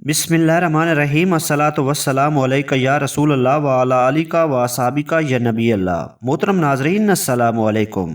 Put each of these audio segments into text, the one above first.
बिस्मिल्लाहिर्रहमानिर्रहीम अस्सलातु वस्सलामु अलैका या रसूल अल्लाह व अला आलिका व असहाबिका या नबी अल्लाह। मोहतरम नाजरीन, अस्सलामु अलैकुम।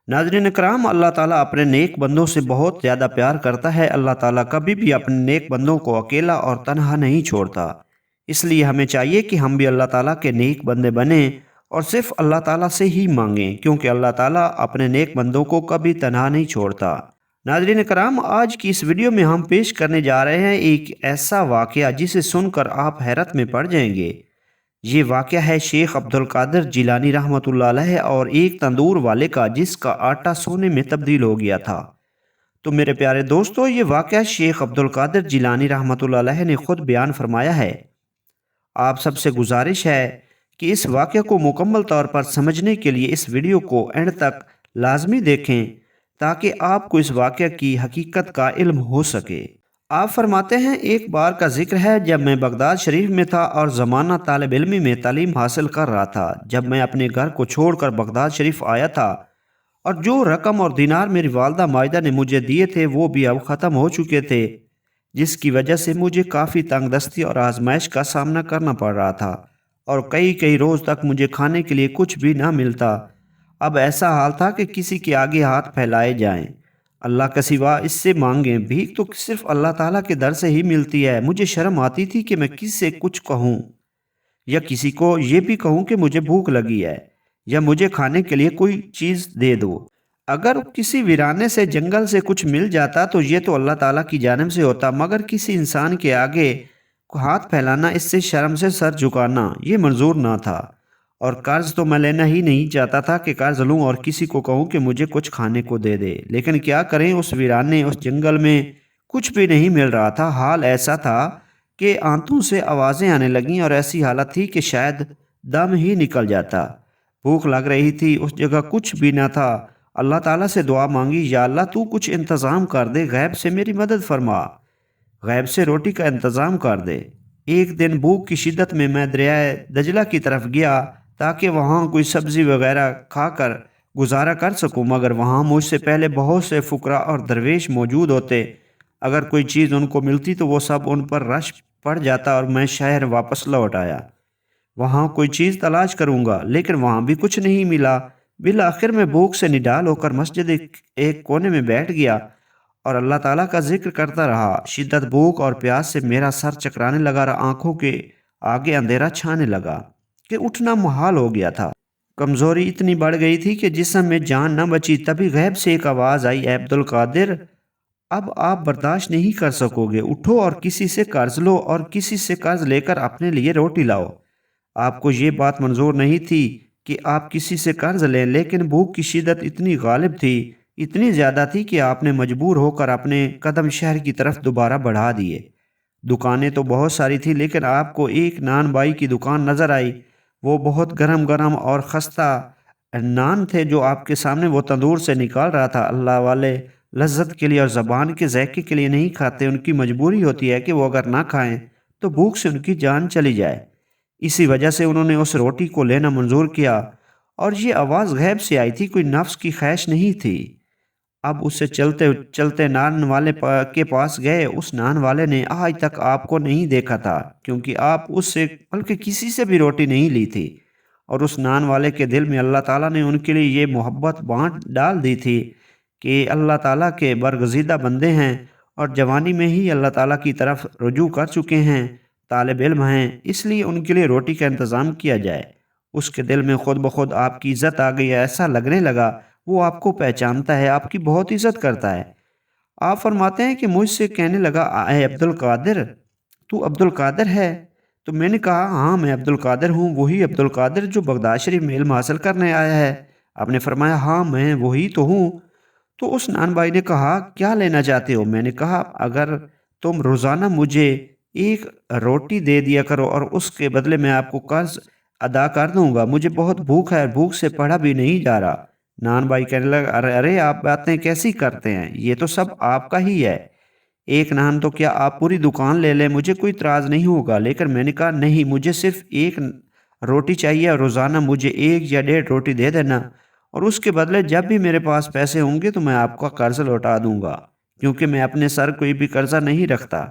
नाजरीन कराम, अल्लाह ताला अपने नेक बंदों से बहुत ज़्यादा प्यार करता है। अल्लाह ताला कभी भी अपने नेक बंदों को अकेला और तन्हा नहीं छोड़ता। इसलिए हमें चाहिए कि हम भी अल्लाह ताला के नेक बंदे बने और सिर्फ अल्लाह ताला से ही मांगें, क्योंकि अल्लाह ताला अपने नेक बंदों को कभी तन्हा नहीं छोड़ता। नाजरीन कराम, आज की इस वीडियो में हम पेश करने जा रहे हैं एक ऐसा वाक़या जिसे सुनकर आप हैरत में पड़ जाएंगे। ये वाक़या है शेख अब्दुल कादिर जिलानी रहमतुल्लाह अलैह और एक तंदूर वाले का जिसका आटा सोने में तब्दील हो गया था। तो मेरे प्यारे दोस्तों, ये वाक़या शेख अब्दुल कादिर जिलानी रहमतुल्लाह अलैह ने खुद बयान फरमाया है। आप सबसे गुजारिश है कि इस वाक़या को मुकम्मल तौर पर समझने के लिए इस वीडियो को एंड तक लाजमी देखें, ताकि आपको इस वाक़या की हकीकत का इल्म हो सके। आप फरमाते हैं, एक बार का जिक्र है जब मैं बगदाद शरीफ में था और ज़माना तालिब इल्मी में तालीम हासिल कर रहा था। जब मैं अपने घर को छोड़कर बगदाद शरीफ आया था और जो रकम और दिनार मेरी वालदा मायदा ने मुझे दिए थे वो भी अब ख़त्म हो चुके थे, जिसकी वजह से मुझे काफ़ी तंगदस्ती और आजमाइश का सामना करना पड़ रहा था और कई कई रोज़ तक मुझे खाने के लिए कुछ भी ना मिलता। अब ऐसा हाल था कि किसी के आगे हाथ फैलाए जाएं, अल्लाह के सिवा इससे मांगें, भीख तो सिर्फ अल्लाह ताला के दर से ही मिलती है। मुझे शर्म आती थी कि मैं किससे कुछ कहूँ या किसी को ये भी कहूँ कि मुझे भूख लगी है या मुझे खाने के लिए कोई चीज़ दे दो। अगर किसी वीराने से जंगल से कुछ मिल जाता तो ये तो अल्लाह ताला की जानिब से होता, मगर किसी इंसान के आगे हाथ फैलाना, इससे शर्म से सर झुकाना, ये मंजूर ना था। और कर्ज तो मैं लेना ही नहीं चाहता था कि कर्ज लूं और किसी को कहूं कि मुझे कुछ खाने को दे दे। लेकिन क्या करें, उस वीराने उस जंगल में कुछ भी नहीं मिल रहा था। हाल ऐसा था कि आंतों से आवाज़ें आने लगीं और ऐसी हालत थी कि शायद दम ही निकल जाता। भूख लग रही थी, उस जगह कुछ भी ना था। अल्लाह ताला से दुआ मांगी, या अल्लाह तू कुछ इंतज़ाम कर दे, गैब से मेरी मदद फरमा, गैब से रोटी का इंतज़ाम कर दे। एक दिन भूख की शिद्दत में मैं दरियाए दजला की तरफ गया ताकि वहाँ कोई सब्ज़ी वगैरह खाकर गुजारा कर सकूँ, मगर वहाँ मुझसे पहले बहुत से फुकरा और दरवेश मौजूद होते। अगर कोई चीज़ उनको मिलती तो वो सब उन पर रश पड़ जाता और मैं शहर वापस लौट आया। वहाँ कोई चीज़ तलाश करूँगा, लेकिन वहाँ भी कुछ नहीं मिला। बिल आखिर में भूख से निडाल होकर मस्जिद एक कोने में बैठ गया और अल्लाह ताला का जिक्र करता रहा। शिद्दत भूख और प्यास से मेरा सर चकराने लगा और आंखों के आगे अंधेरा छाने लगा कि उठना मुहाल हो गया था। कमज़ोरी इतनी बढ़ गई थी कि जिस्म में जान न बची। तभी गैब से एक आवाज़ आई, "ए अब्दुल कादिर, अब आप बर्दाश्त नहीं कर सकोगे, उठो और किसी से कर्ज लो और किसी से कर्ज लेकर अपने लिए रोटी लाओ।" आपको ये बात मंजूर नहीं थी कि आप किसी से कर्ज लें, लेकिन भूख की शिद्दत इतनी गालिब थी, इतनी ज़्यादा थी कि आपने मजबूर होकर अपने कदम शहर की तरफ दोबारा बढ़ा दिए। दुकानें तो बहुत सारी थी, लेकिन आपको एक नान बाई की दुकान नज़र आई। वो बहुत गरम गरम और खस्ता नान थे जो आपके सामने वो तंदूर से निकाल रहा था। अल्लाह वाले लज्जत के लिए और ज़बान के ज़ायके के लिए नहीं खाते, उनकी मजबूरी होती है कि वो अगर ना खाएं तो भूख से उनकी जान चली जाए। इसी वजह से उन्होंने उस रोटी को लेना मंजूर किया और ये आवाज़ गैब से आई थी, कोई नफ्स की ख्वाहिश नहीं थी। अब उससे चलते चलते नान वाले के पास गए। उस नान वाले ने आज तक आपको नहीं देखा था, क्योंकि आप उससे बल्कि किसी से भी रोटी नहीं ली थी। और उस नान वाले के दिल में अल्लाह ताला ने उनके लिए ये मोहब्बत बांट डाल दी थी कि अल्लाह ताला के बरगज़ीदा बंदे हैं और जवानी में ही अल्लाह ताला की तरफ रुजू कर चुके हैं, तालिब इल्म हैं, इसलिए उनके लिए रोटी का इंतज़ाम किया जाए। उसके दिल में खुद ब खुद आपकी इज़्ज़त आ गई। ऐसा लगने लगा वो आपको पहचानता है, आपकी बहुत इज़्ज़त करता है। आप फरमाते हैं कि मुझसे कहने लगा, "ए अब्दुल कादिर, तू अब्दुल कादिर है?" तो मैंने कहा, "हाँ, मैं अब्दुल कादिर हूँ, वही अब्दुल कादिर जो बगदाद शरीफ में इल्म हासिल करने आया है।" आपने फरमाया, "हाँ, मैं वही तो हूँ।" तो उस नान भाई ने कहा, "क्या लेना चाहते हो?" मैंने कहा, "अगर तुम रोज़ाना मुझे एक रोटी दे दिया करो और उसके बदले मैं आपको कर्ज अदा कर दूंगा, मुझे बहुत भूख है, भूख से पढ़ा भी नहीं जा रहा।" नान भाई कहने लगा, "अरे अरे, आप बातें कैसी करते हैं, ये तो सब आपका ही है। एक नान तो क्या, आप पूरी दुकान ले लें, मुझे कोई इतराज़ नहीं होगा।" लेकिन मैंने कहा, "नहीं, मुझे सिर्फ एक रोटी चाहिए और रोज़ाना मुझे 1 या 1.5 रोटी दे देना, और उसके बदले जब भी मेरे पास पैसे होंगे तो मैं आपका कर्ज लौटा दूंगा, क्योंकि मैं अपने सर कोई भी कर्जा नहीं रखता।"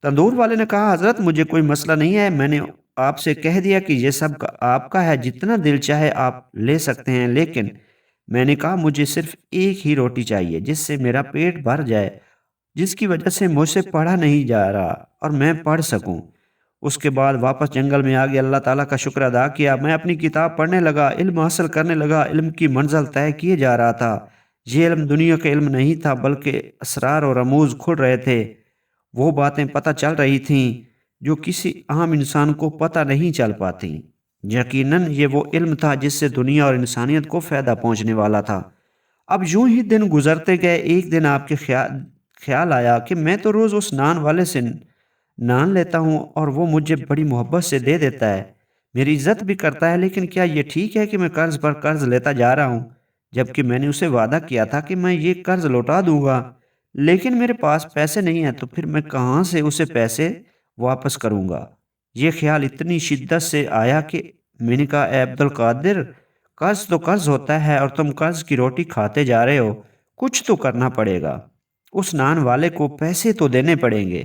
تندور والے نے کہا حضرت مجھے کوئی مسئلہ نہیں ہے، میں نے آپ سے کہہ دیا کہ یہ سب آپ کا ہے، جتنا دل چاہے آپ لے سکتے ہیں، لیکن میں نے کہا مجھے صرف ایک ہی روٹی چاہیے جس سے میرا پیٹ بھر جائے، جس کی وجہ سے مجھ سے پڑھا نہیں جا رہا اور میں پڑھ سکوں۔ اس کے بعد واپس جنگل میں آگے اللہ تعالیٰ کا شکر ادا کیا، میں اپنی کتاب پڑھنے لگا، علم حاصل کرنے لگا، علم کی منزل طے کیے جا رہا تھا۔ یہ علم دنیا کا علم نہیں تھا بلکہ اسرار اور رموز کھل رہے تھے، وہ باتیں پتہ چل رہی تھیں جو کسی عام انسان کو پتہ نہیں چل پاتی۔ یقیناً یہ وہ علم تھا جس سے دنیا اور انسانیت کو فائدہ پہنچنے والا تھا۔ اب یوں ہی دن گزرتے گئے، ایک دن آپ کے خیال آیا کہ میں تو روز اس نان والے سے نان لیتا ہوں اور وہ مجھے بڑی محبت سے دے دیتا ہے، میری عزت بھی کرتا ہے، لیکن کیا یہ ٹھیک ہے کہ میں قرض پر قرض لیتا جا رہا ہوں، جبکہ میں نے اسے وعدہ کیا تھا کہ میں یہ قرض لوٹا دوں گا، لیکن میرے پاس پیسے نہیں ہیں، تو پھر میں کہاں سے اسے پیسے واپس کروں گا؟ یہ خیال اتنی شدت سے آیا کہ میں نے کہا اے عبد القادر، قرض تو قرض ہوتا ہے اور تم قرض کی روٹی کھاتے جا رہے ہو، کچھ تو کرنا پڑے گا، اس نان والے کو پیسے تو دینے پڑیں گے۔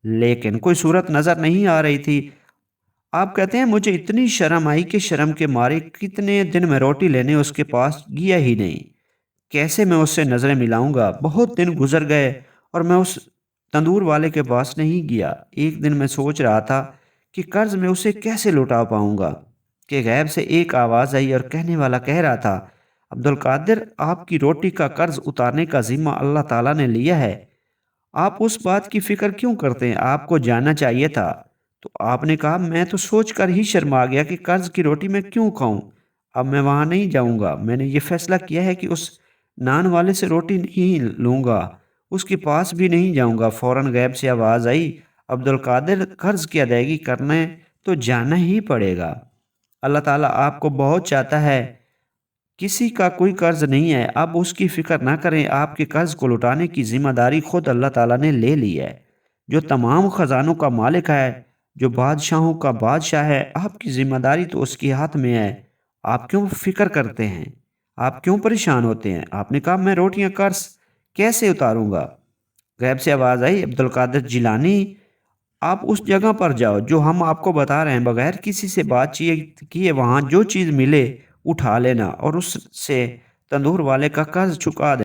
لیکن کوئی صورت نظر نہیں آ رہی تھی۔ آپ کہتے ہیں مجھے اتنی شرم آئی کہ شرم کے مارے کتنے دن میں روٹی لینے اس کے پاس گیا ہی نہیں، کیسے میں اس سے نظریں ملاؤں گا؟ بہت دن گزر گئے اور میں اس تندور والے کے پاس نہیں گیا۔ ایک دن میں سوچ رہا تھا کہ قرض میں اسے کیسے لوٹا پاؤں گا کہ غیب سے ایک آواز آئی اور کہنے والا کہہ رہا تھا، عبد القادر، آپ کی روٹی کا قرض اتارنے کا ذمہ اللہ تعالیٰ نے لیا ہے، آپ اس بات کی فکر کیوں کرتے ہیں؟ آپ کو جاننا چاہیے تھا۔ تو آپ نے کہا میں تو سوچ کر ہی شرما گیا کہ قرض کی روٹی میں کیوں کھاؤں، اب میں وہاں نہیں جاؤں گا، میں نے یہ فیصلہ کیا ہے کہ اس نان والے سے روٹی نہیں لوں گا، اس کے پاس بھی نہیں جاؤں گا۔ فوراً غیب سے آواز آئی، عبد القادر، قرض کی ادائیگی کرنے تو جانا ہی پڑے گا، اللہ تعالیٰ آپ کو بہت چاہتا ہے، کسی کا کوئی قرض نہیں ہے، اب اس کی فکر نہ کریں، آپ کے قرض کو لوٹانے کی ذمہ داری خود اللہ تعالیٰ نے لے لی ہے، جو تمام خزانوں کا مالک ہے، جو بادشاہوں کا بادشاہ ہے، آپ کی ذمہ داری تو اس کے ہاتھ میں ہے، آپ کیوں فکر کرتے ہیں؟ آپ کیوں پریشان ہوتے ہیں؟ آپ نے کہا میں روٹیاں قرض کیسے اتاروں گا؟ غیب سے آواز آئی، عبد القادر جیلانی، آپ اس جگہ پر جاؤ جو ہم آپ کو بتا رہے ہیں، بغیر کسی سے بات چیت کیے وہاں جو چیز ملے اٹھا لینا اور اس سے تندور والے کا قرض چکا دیں۔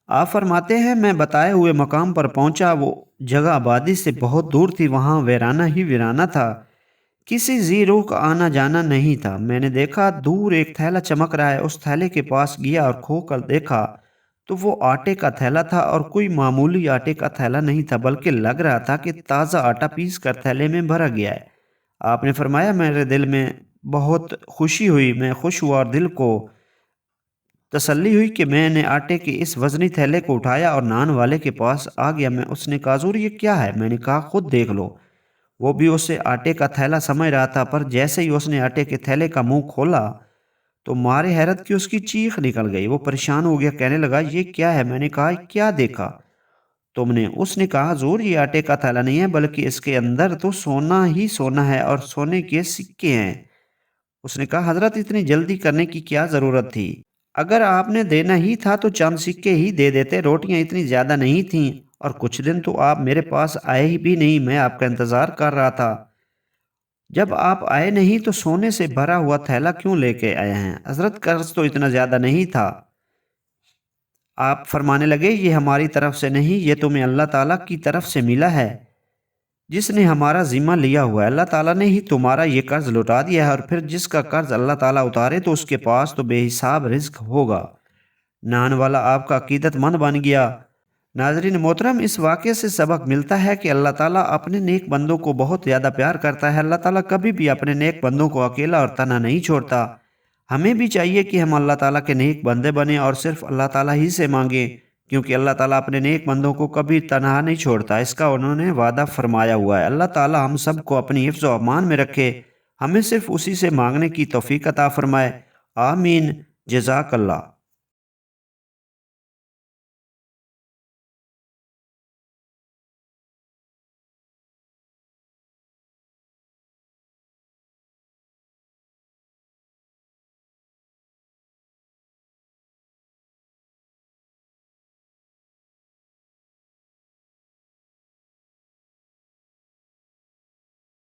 آپ فرماتے ہیں میں بتائے ہوئے مقام پر پہنچا، وہ جگہ آبادی سے بہت دور تھی، وہاں ویرانہ ہی ویرانہ تھا، کسی زی روح کا آنا جانا نہیں تھا۔ میں نے دیکھا دور ایک تھیلا چمک رہا ہے، اس تھیلے کے پاس گیا اور کھو کر دیکھا تو وہ آٹے کا تھیلا تھا، اور کوئی معمولی آٹے کا تھیلا نہیں تھا، بلکہ لگ رہا تھا کہ تازہ آٹا پیس کر تھیلے میں بھرا گیا ہے۔ آپ نے فرمایا میرے دل میں بہت خوشی ہوئی، میں خوش ہوا اور دل کو تسلی ہوئی کہ میں نے آٹے کے اس وزنی تھیلے کو اٹھایا اور نان والے کے پاس آ گیا۔ اس نے کہا حضور یہ کیا ہے؟ میں نے کہا خود دیکھ لو۔ وہ بھی اسے آٹے کا تھیلا سمجھ رہا تھا، پر جیسے ہی اس نے آٹے کے تھیلے کا منہ کھولا تو مارے حیرت کی اس کی چیخ نکل گئی، وہ پریشان ہو گیا، کہنے لگا یہ کیا ہے؟ میں نے کہا کیا دیکھا تم نے؟ اس نے کہا حضور یہ آٹے کا تھیلا نہیں ہے، بلکہ اس کے اندر تو سونا ہی سونا ہے اور سونے کے سکے ہیں۔ اس نے کہا حضرت اتنی جلدی کرنے کی کیا ضرورت تھی؟ اگر آپ نے دینا ہی تھا تو چند سکے ہی دے دیتے، روٹیاں اتنی زیادہ نہیں تھیں، اور کچھ دن تو آپ میرے پاس آئے ہی بھی نہیں، میں آپ کا انتظار کر رہا تھا، جب آپ آئے نہیں تو سونے سے بھرا ہوا تھیلا کیوں لے کے آئے ہیں؟ حضرت قرض تو اتنا زیادہ نہیں تھا۔ آپ فرمانے لگے یہ ہماری طرف سے نہیں، یہ تمہیں اللہ تعالیٰ کی طرف سے ملا ہے، جس نے ہمارا ذمہ لیا ہوا ہے، اللہ تعالیٰ نے ہی تمہارا یہ قرض لوٹا دیا ہے، اور پھر جس کا قرض اللہ تعالیٰ اتارے تو اس کے پاس تو بے حساب رزق ہوگا۔ نان والا آپ کا عقیدت مند بن گیا۔ ناظرین محترم، اس واقعے سے سبق ملتا ہے کہ اللہ تعالیٰ اپنے نیک بندوں کو بہت زیادہ پیار کرتا ہے، اللہ تعالیٰ کبھی بھی اپنے نیک بندوں کو اکیلا اور تنہا نہیں چھوڑتا۔ ہمیں بھی چاہیے کہ ہم اللہ تعالیٰ کے نیک بندے بنیں اور صرف اللہ تعالیٰ ہی سے مانگیں، کیونکہ اللہ تعالیٰ اپنے نیک بندوں کو کبھی تنہا نہیں چھوڑتا، اس کا انہوں نے وعدہ فرمایا ہوا ہے۔ اللہ تعالیٰ ہم سب کو اپنی حفظ و امان میں رکھے، ہمیں صرف اسی سے مانگنے کی توفیق عطا فرمائے، آمین۔ جزاک اللہ۔